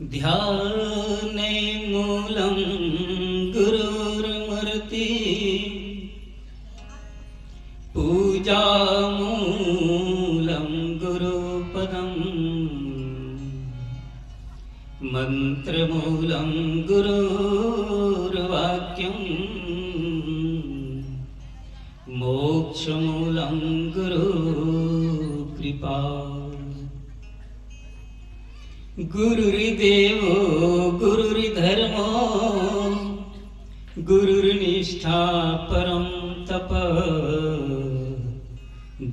ध्याने मूलं गुरुर्मूर्ति पूजामूलं गुरुपदम् मन्त्रमूलं गुरुर्वाक्यम् मोक्षमूलं गुरुकृपा गुरुर्देवो गुरुर्धर्मो गुरुर्निष्ठा परं तप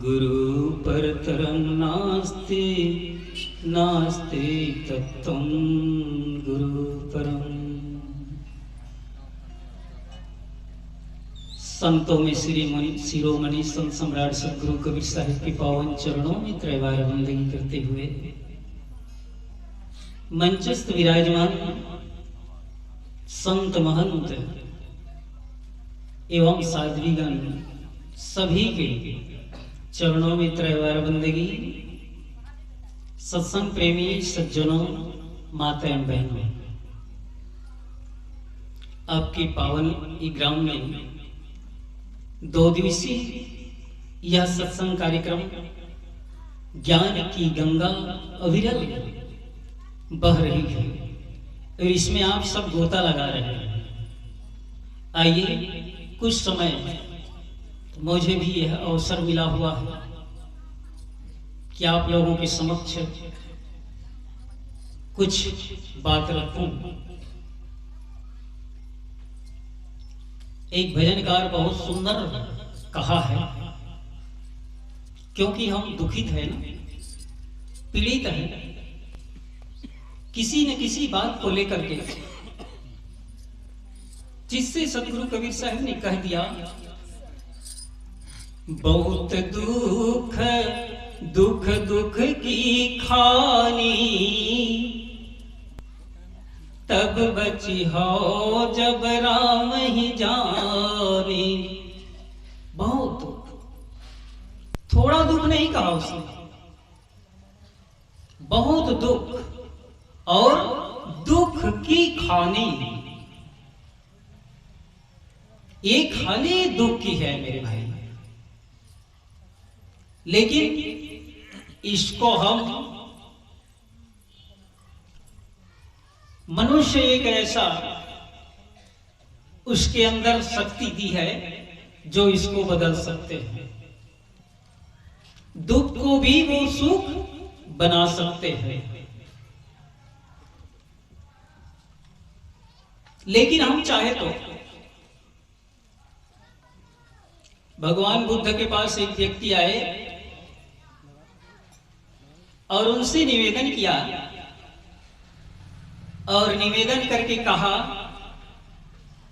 गुरु परतरं नास्ति नास्ति तत्त्वं गुरु परम। संतों में शिरोमणि संत सम्राट सदगुरु कबीर साहिब के पावन चरणों में त्रैवार वंदगी करते हुए मंचस्थ विराजमान संत महंत एवं साध्वीगण सभी के चरणों में त्रैवार वंदगी। सत्संग प्रेमी सज्जनों, माता एवं बहनों, आपके पावन ग्राम में 2 दिवसीय यह सत्संग कार्यक्रम ज्ञान की गंगा अविरल बह रही है और इसमें आप सब गोता लगा रहे हैं। आइए कुछ समय मुझे भी यह अवसर मिला हुआ है कि आप लोगों के समक्ष कुछ बात रखूं। एक भजनकार बहुत सुंदर कहा है, क्योंकि हम दुखित हैं ना, पीड़ित हैं किसी न किसी बात को लेकर के, जिससे सतगुरु कबीर साहब ने कह दिया, बहुत दुख दुख दुख की खानी तब बची हो जब राम ही जाने। बहुत दुख, थोड़ा दुख नहीं कहा उसने, बहुत दुख और दुख की खानी। ये खाली दुख की है मेरे भाई, लेकिन इसको हम मनुष्य एक ऐसा उसके अंदर शक्ति दी है जो इसको बदल सकते हैं। दुख को भी वो सुख बना सकते हैं। लेकिन हम चाहे तो भगवान बुद्ध के पास एक व्यक्ति आए और उनसे निवेदन किया और निवेदन करके कहा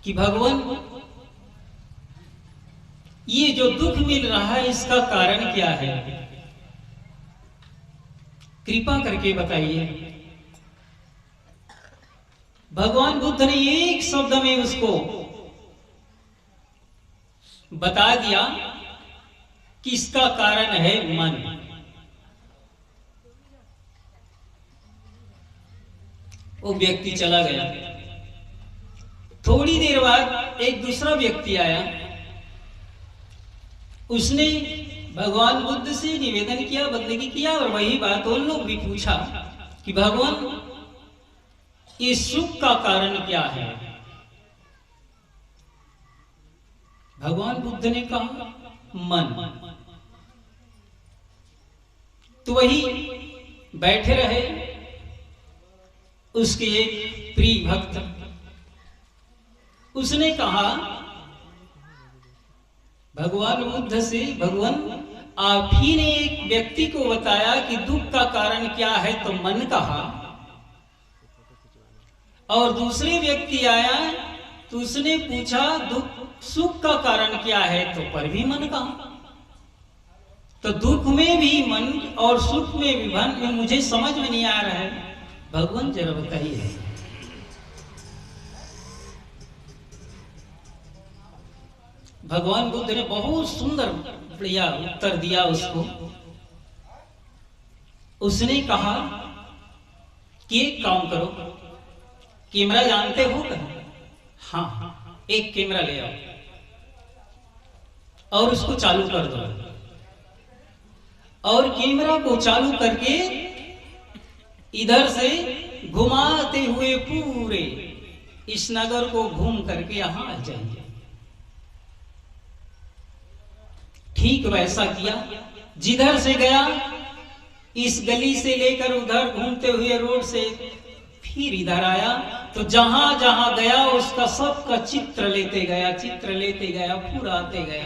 कि भगवान, ये जो दुख मिल रहा है इसका कारण क्या है, कृपा करके बताइए। भगवान बुद्ध ने एक शब्द में उसको बता दिया कि इसका कारण है मन। वो व्यक्ति चला गया। थोड़ी देर बाद एक दूसरा व्यक्ति आया, उसने भगवान बुद्ध से निवेदन किया, बंदगी किया और वही बात उन लोग भी पूछा कि भगवान, ये सुख का कारण क्या है। भगवान बुद्ध ने कहा मन। तो वही बैठे रहे उसके एक प्रिय भक्त, उसने कहा भगवान बुद्ध से, भगवान आप ही ने एक व्यक्ति को बताया कि दुख का कारण क्या है तो मन कहा, और दूसरे व्यक्ति आया तो उसने पूछा दुख सुख का कारण क्या है तो पर भी मन कहा। तो दुख में भी मन और सुख में भी मन में मुझे समझ में नहीं आ रहा है, भगवान जरा बताइए। भगवान बुद्ध ने बहुत सुंदर बढ़िया उत्तर दिया उसको। उसने कहा कि एक काम करो, कैमरा जानते हो क्या? हाँ, एक कैमरा ले आओ और उसको चालू कर दो, और कैमरा को चालू करके इधर से घुमाते हुए पूरे इस नगर को घूम करके यहां आ जाइए। ठीक वैसा किया, जिधर से गया इस गली से लेकर उधर घूमते हुए रोड से फिर इधर आया, तो जहां जहां गया उसका सबका चित्र लेते गया, चित्र लेते गया, पूरा आते गया।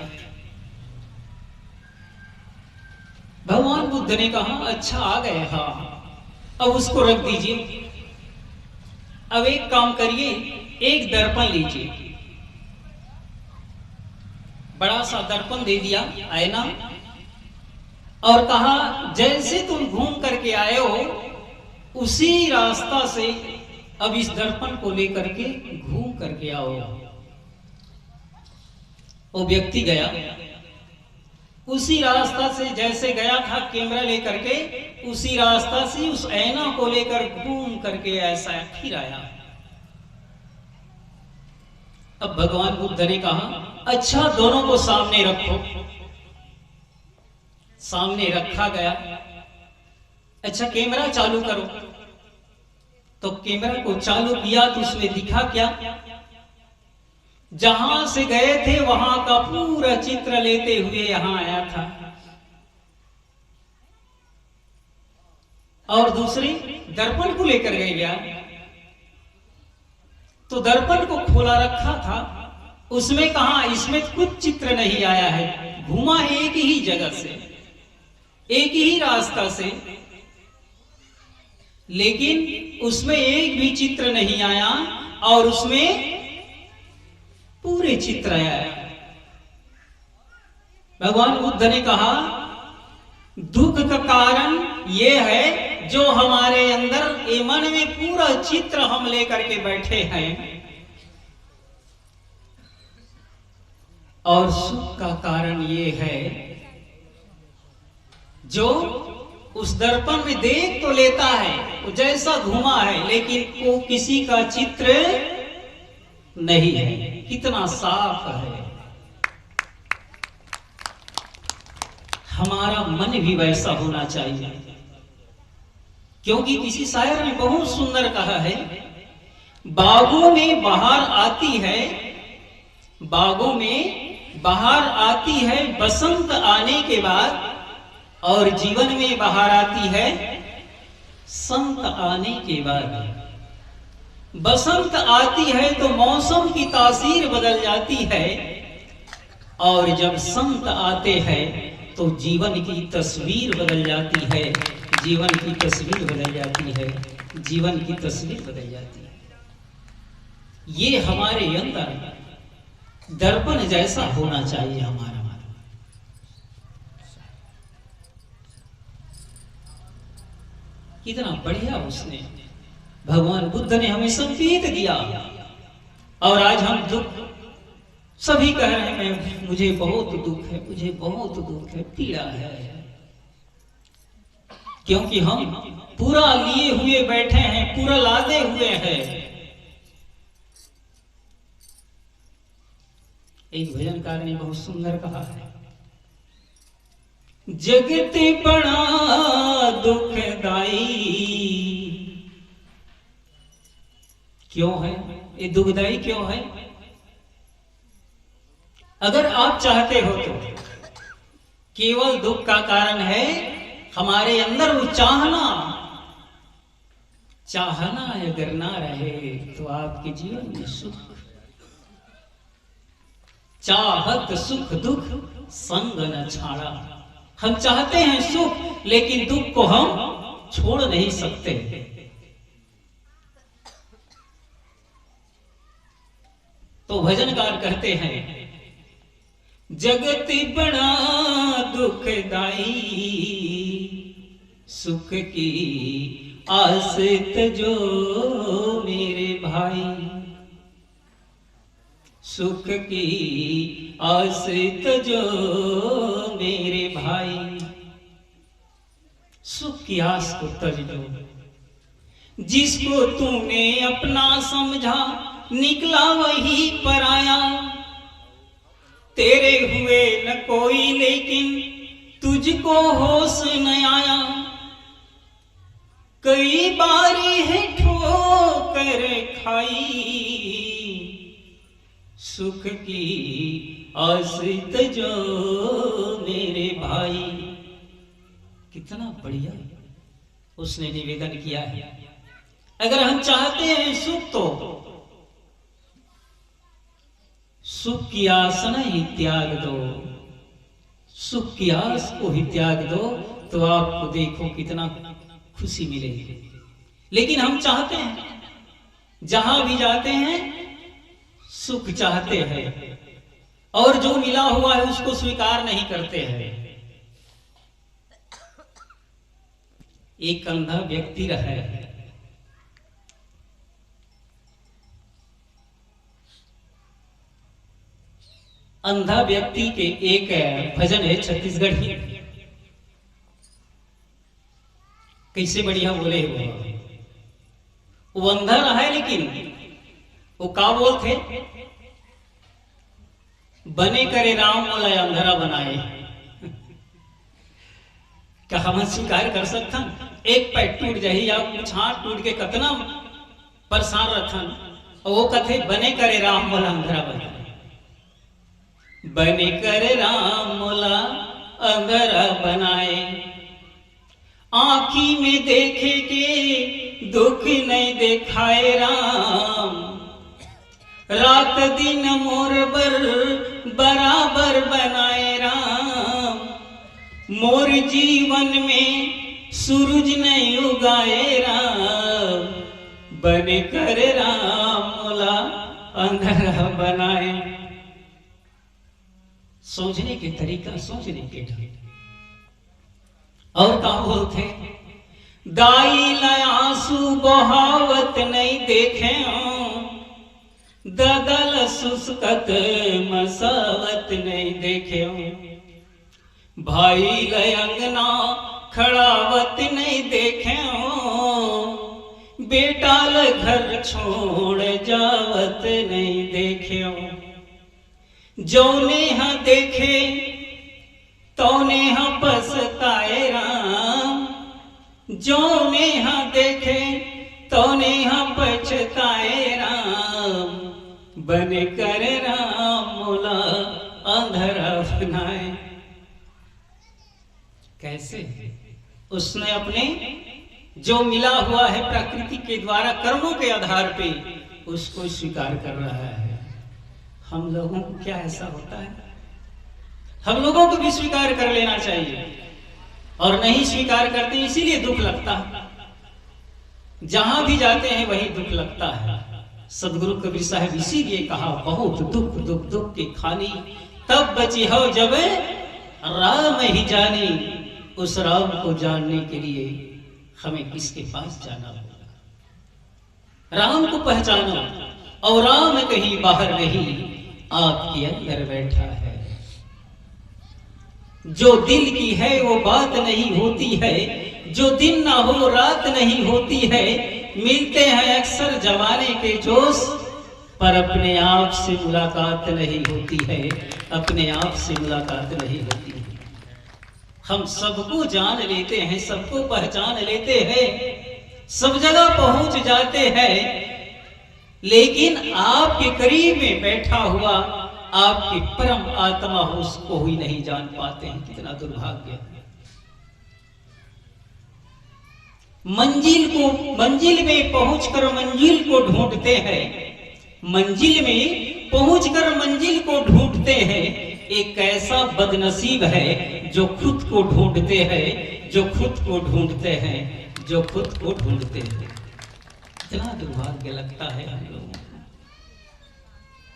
भगवान बुद्ध ने कहा अच्छा आ गए, हाँ अब उसको रख दीजिए। अब एक काम करिए, एक दर्पण लीजिए। बड़ा सा दर्पण दे दिया, आईना, और कहा जैसे तुम घूम करके आए हो उसी रास्ता से अब इस दर्पण को लेकर के घूम करके आओ। वो व्यक्ति गया, उसी रास्ता से जैसे गया था कैमरा लेकर के, उसी रास्ता से उस ऐना को लेकर घूम करके ऐसा फिर आया। अब भगवान बुद्ध ने कहा अच्छा दोनों को सामने रखो। सामने रखा गया। अच्छा कैमरा चालू करो। तो कैमरा को चालू किया तो उसमें दिखा क्या? जहां से गए थे वहां का पूरा चित्र लेते हुए यहां आया था। और दूसरी दर्पण को लेकर गए गया, तो दर्पण को खोला रखा था, उसमें कहा इसमें कुछ चित्र नहीं आया है। घुमा है एक ही जगह से, एक ही रास्ता से, लेकिन उसमें एक भी चित्र नहीं आया और उसमें पूरे चित्र आया। भगवान बुद्ध ने कहा दुख का कारण यह है जो हमारे अंदर ये मन में पूरा चित्र हम लेकर के बैठे हैं, और सुख का कारण ये है जो उस दर्पण में देख तो लेता है, वो जैसा घुमा है, लेकिन वो किसी का चित्र नहीं है। कितना साफ है। हमारा मन भी वैसा होना चाहिए, क्योंकि किसी शायर ने बहुत सुंदर कहा है, बागों में बहार आती है, बागों में बहार आती है बसंत आने के बाद, और जीवन में बहार आती है संत आने के बाद। बसंत आती है तो मौसम की तासीर बदल जाती है, और जब संत आते हैं तो जीवन की तस्वीर बदल जाती है, जीवन की तस्वीर बदल जाती है, जीवन की तस्वीर बदल जाती है। ये हमारे अंदर दर्पण जैसा होना चाहिए हमारा। कितना बढ़िया उसने, भगवान बुद्ध ने हमें संकेत दिया। और आज हम दुख सभी कह रहे हैं, मुझे बहुत दुख है, मुझे बहुत दुख है, पीड़ा है, क्योंकि हम पूरा लिए हुए बैठे हैं, पूरा लादे हुए हैं। एक भजनकार ने बहुत सुंदर कहा है, जगत बड़ा दुखदाई। क्यों है ये दुखदाई? क्यों है? अगर आप चाहते हो तो केवल दुख का कारण है हमारे अंदर वो चाहना। चाहना अगर ना रहे तो आपके जीवन में सुख, चाहत सुख दुख संग न छाड़ा। हम चाहते हैं सुख, लेकिन दुख को हम छोड़ नहीं सकते। तो भजनकार कहते हैं, जगत बड़ा दुखदाई, सुख की आस तजो मेरे भाई, सुख की आस तजो मेरे भाई। सुख की आस को तज दो, जिसको तूने अपना समझा निकला वही पराया। तेरे हुए न कोई लेकिन तुझको होश न आया। कई बारी है ठोकर खाई, सुख की आसित जो मेरे भाई। कितना बढ़िया उसने निवेदन किया है। अगर हम चाहते हैं सुख तो सुख की आस नहीं त्याग दो, सुख की आस को ही त्याग दो तो आपको देखो कितना खुशी मिलेगी। लेकिन हम चाहते हैं, जहां भी जाते हैं सुख चाहते हैं और जो मिला हुआ है उसको स्वीकार नहीं करते हैं। एक अंधा व्यक्ति रहा है, अंधा व्यक्ति के एक भजन है छत्तीसगढ़ी, कैसे बढ़िया बोले वो अंधा रहा है लेकिन वो का बोलते बने करे राम मोला अंधरा बनाए। क्या हम स्वीकार कर सकता? एक पैर टूट जाही या कुछ हाथ टूट के कतना परेशान रखन और वो कथे बने करे राम मोला अंधरा बनाए। बने करे राम मोला अंधरा बनाए, आँखी में देखे के दुख नहीं देखाए राम। रात दिन मोर बर बराबर बनाए राम। मोर जीवन में सूरज नहीं उगाए राम। बने कर राम मोला अंधरा बनाए। सोचने के तरीका, सोचने के ढंग। और कहा बोलते दाई आंसू बहावत नहीं देखे, ददल सुस्कत मसावत नहीं देखे। भाई अंगना खड़ावत नहीं देखे, बेटा घर छोड़ जावत नहीं देखे। जौने हाँ देखे तौने हाँ पछताए राम। जौने हाँ देखे तौने हाँ पछताए राम। बने कर राम मोला अंधरा बनाए। कैसे उसने अपने जो मिला हुआ है प्रकृति के द्वारा कर्मों के आधार पे उसको स्वीकार कर रहा है। हम लोगों को क्या ऐसा होता है? हम लोगों को भी स्वीकार कर लेना चाहिए और नहीं स्वीकार करते इसीलिए दुख लगता है। जहां भी जाते हैं वही दुख लगता है। सदगुरु कबीर साहब इसीलिए कहा बहुत दुख दुख दुख के खानी, तब बची हो जब राम ही जानी। उस राम को जानने के लिए हमें किसके पास जाना होगा? राम को पहचानो और राम कहीं बाहर नहीं आपके अंदर बैठा है। जो दिल की है वो बात नहीं होती है, जो दिन ना हो रात नहीं होती है। मिलते हैं अक्सर जमाने के जोश, पर अपने आप से मुलाकात नहीं होती है। अपने आप से मुलाकात नहीं होती है। हम सबको जान लेते हैं, सबको पहचान लेते हैं, सब जगह पहुंच जाते हैं, लेकिन आपके करीब में बैठा हुआ आपके परम आत्मा हो उसको ही नहीं जान पाते हैं। कितना दुर्भाग्य। मंजिल में पहुंचकर मंजिल को ढूंढते हैं। मंजिल में पहुंचकर मंजिल को ढूंढते हैं। एक ऐसा बदनसीब है जो खुद को ढूंढते हैं, जो खुद को ढूंढते हैं, जो खुद को ढूंढते हैं। इतना दुर्भाग्य लगता है हम लोगों को।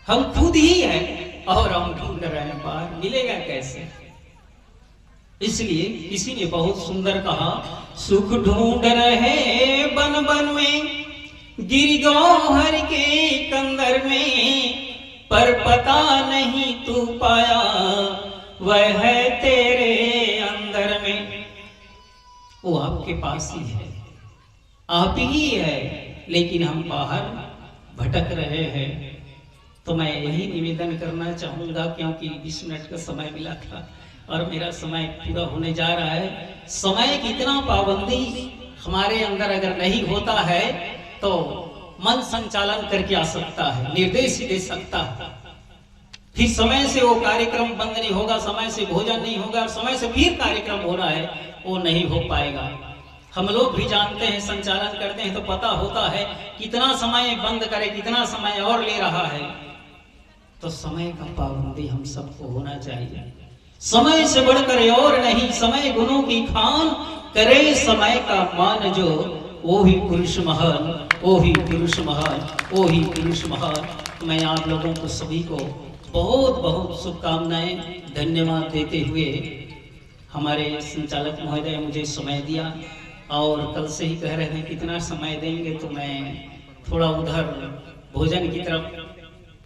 हम खुद ही हैं और हम ढूंढ रहे हैं, पार मिलेगा कैसे? इसलिए किसी ने बहुत सुंदर कहा, सुख ढूंढ रहे बन बन में, गिर गौहर के कंदर में, पर पता नहीं तू पाया वह है तेरे अंदर में। वो आपके पास ही है, आप ही है, लेकिन हम बाहर भटक रहे हैं। तो मैं यही निवेदन करना चाहूँगा, क्योंकि 20 मिनट का समय मिला था और मेरा समय पूरा होने जा रहा है। समय की इतना पाबंदी हमारे अंदर अगर नहीं होता है तो मन संचालन करके आ सकता है, निर्देश दे सकता है, फिर समय से वो कार्यक्रम बंद नहीं होगा, समय से भोजन नहीं होगा, समय से फिर कार्यक्रम हो रहा है वो नहीं हो पाएगा। हम लोग भी जानते हैं, संचालन करते हैं तो पता होता है कितना समय बंद करे, कितना समय और ले रहा है। तो समय का पाबंदी हम सबको होना चाहिए। समय से बढ़कर और नहीं, समय गुणों की खान करे समय का मान जो, वो ही पुरुष महान, वो ही पुरुष महान, वो ही पुरुष महान। मैं आप लोगों को सभी को बहुत बहुत शुभकामनाएं, धन्यवाद देते हुए हमारे संचालक महोदय मुझे समय दिया और कल से ही कह रहे हैं कितना समय देंगे, तो मैं थोड़ा उधर भोजन की तरफ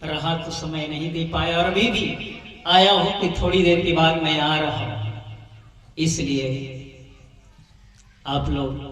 रहा तो समय नहीं दे पाया, और अभी भी आया हूं कि थोड़ी देर के बाद मैं आ रहा हूं। इसलिए आप लोग